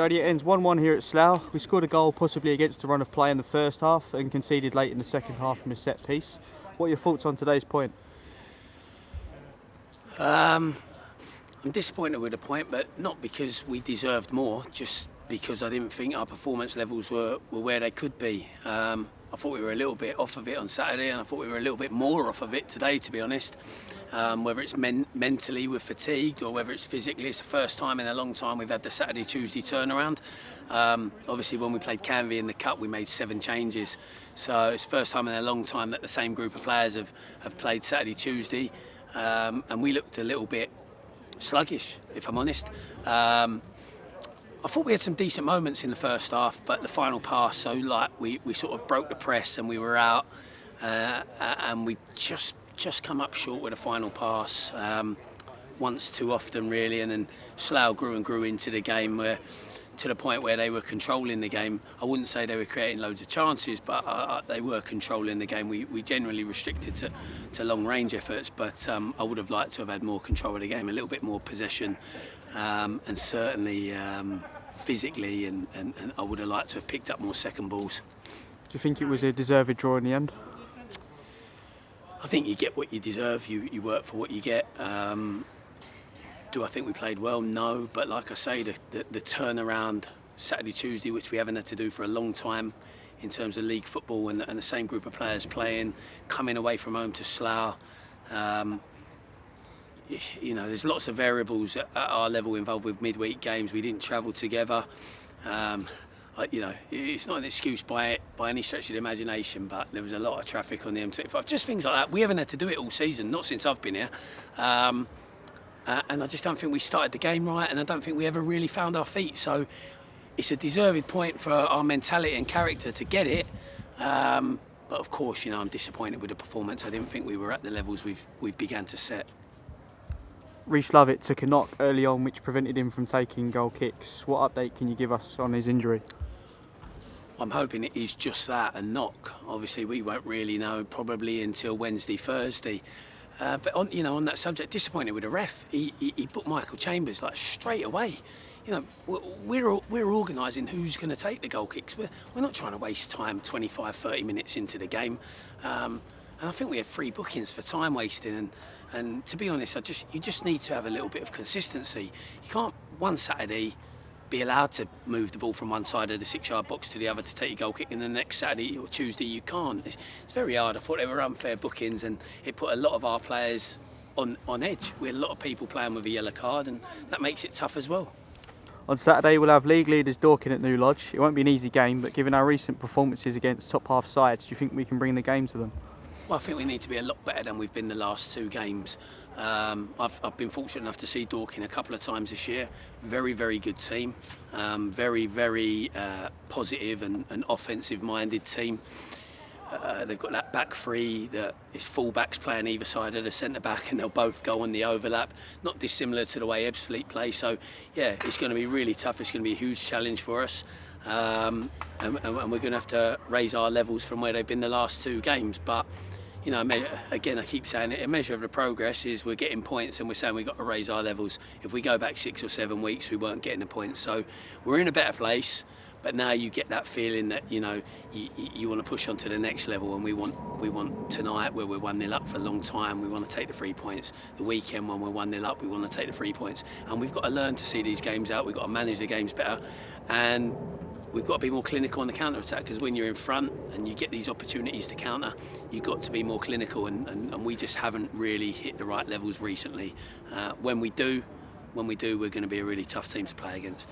Jody, it ends 1-1 here at Slough. We scored a goal possibly against the run of play in the first half and conceded late in the second half from a set piece. What are your thoughts on today's point? I'm disappointed with the point, but not because we deserved more, just because I didn't think our performance levels were where they could be. I thought we were a little bit off of it on Saturday, and I thought we were a little bit more off of it today, to be honest. Whether it's mentally we're fatigued or whether it's physically, it's the first time in a long time we've had the Saturday-Tuesday turnaround. Obviously, when we played Canvey in the Cup, we made 7 changes. So it's the first time in a long time that the same group of players have played Saturday-Tuesday. And we looked a little bit sluggish, if I'm honest. I thought we had some decent moments in the first half, but the final pass, so like we sort of broke the press and we were out, and we just come up short with the final pass once too often, really. And then Slough grew and grew into the game, to the point where they were controlling the game. I wouldn't say they were creating loads of chances, but they were controlling the game. We generally restricted to long range efforts, but I would have liked to have had more control of the game, a little bit more possession, and certainly physically, and I would have liked to have picked up more second balls. Do you think it was a deserved draw in the end? I think you get what you deserve. You work for what you get. Do I think we played well? No, but like I say, the turnaround Saturday, Tuesday, which we haven't had to do for a long time in terms of league football, and the same group of players playing, coming away from home to Slough. There's lots of variables at our level involved with midweek games. We didn't travel together. It's not an excuse by any stretch of the imagination, but there was a lot of traffic on the M25. Just things like that. We haven't had to do it all season, not since I've been here. And I just don't think we started the game right, and I don't think we ever really found our feet. So it's a deserved point for our mentality and character to get it. But of course, I'm disappointed with the performance. I didn't think we were at the levels we've began to set. Rhys Lovett took a knock early on which prevented him from taking goal kicks. What update can you give us on his injury? I'm hoping it is just that, a knock. Obviously, we won't really know probably until Wednesday, Thursday. But on that subject, disappointed with the ref. He put Michael Chambers straight away. We're organising who's going to take the goal kicks. We're not trying to waste time 25, 30 minutes into the game. And I think we had 3 bookings for time wasting. And to be honest, you just need to have a little bit of consistency. You can't one Saturday be allowed to move the ball from one side of the 6-yard box to the other to take your goal kick, and the next Saturday or Tuesday you can't. It's very hard. I thought they were unfair bookings, and it put a lot of our players on edge. We had a lot of people playing with a yellow card, and that makes it tough as well. On Saturday we'll have league leaders Dorking at New Lodge. It won't be an easy game, but given our recent performances against top half sides, do you think we can bring the game to them? Well, I think we need to be a lot better than we've been the last 2 games. I've been fortunate enough to see Dorking a couple of times this year. Very, very good team. Very, very positive and offensive-minded team. They've got that back 3 that is full-backs playing either side of the centre-back, and they'll both go on the overlap. Not dissimilar to the way Ebbsfleet play. So, yeah, it's going to be really tough. It's going to be a huge challenge for us. And we're going to have to raise our levels from where they've been the last 2 games. But again, I keep saying it, a measure of the progress is we're getting points, and we're saying we've got to raise our levels. If we go back 6 or 7 weeks, we weren't getting the points. So we're in a better place, but now you get that feeling that, you want to push on to the next level, and we want tonight, where we're 1-0 up for a long time, we want to take the 3 points. The weekend when we're 1-0 up, we want to take the 3 points. And we've got to learn to see these games out. We've got to manage the games better. And we've got to be more clinical on the counter-attack, because when you're in front and you get these opportunities to counter, you've got to be more clinical, and we just haven't really hit the right levels recently. When we do, we're going to be a really tough team to play against.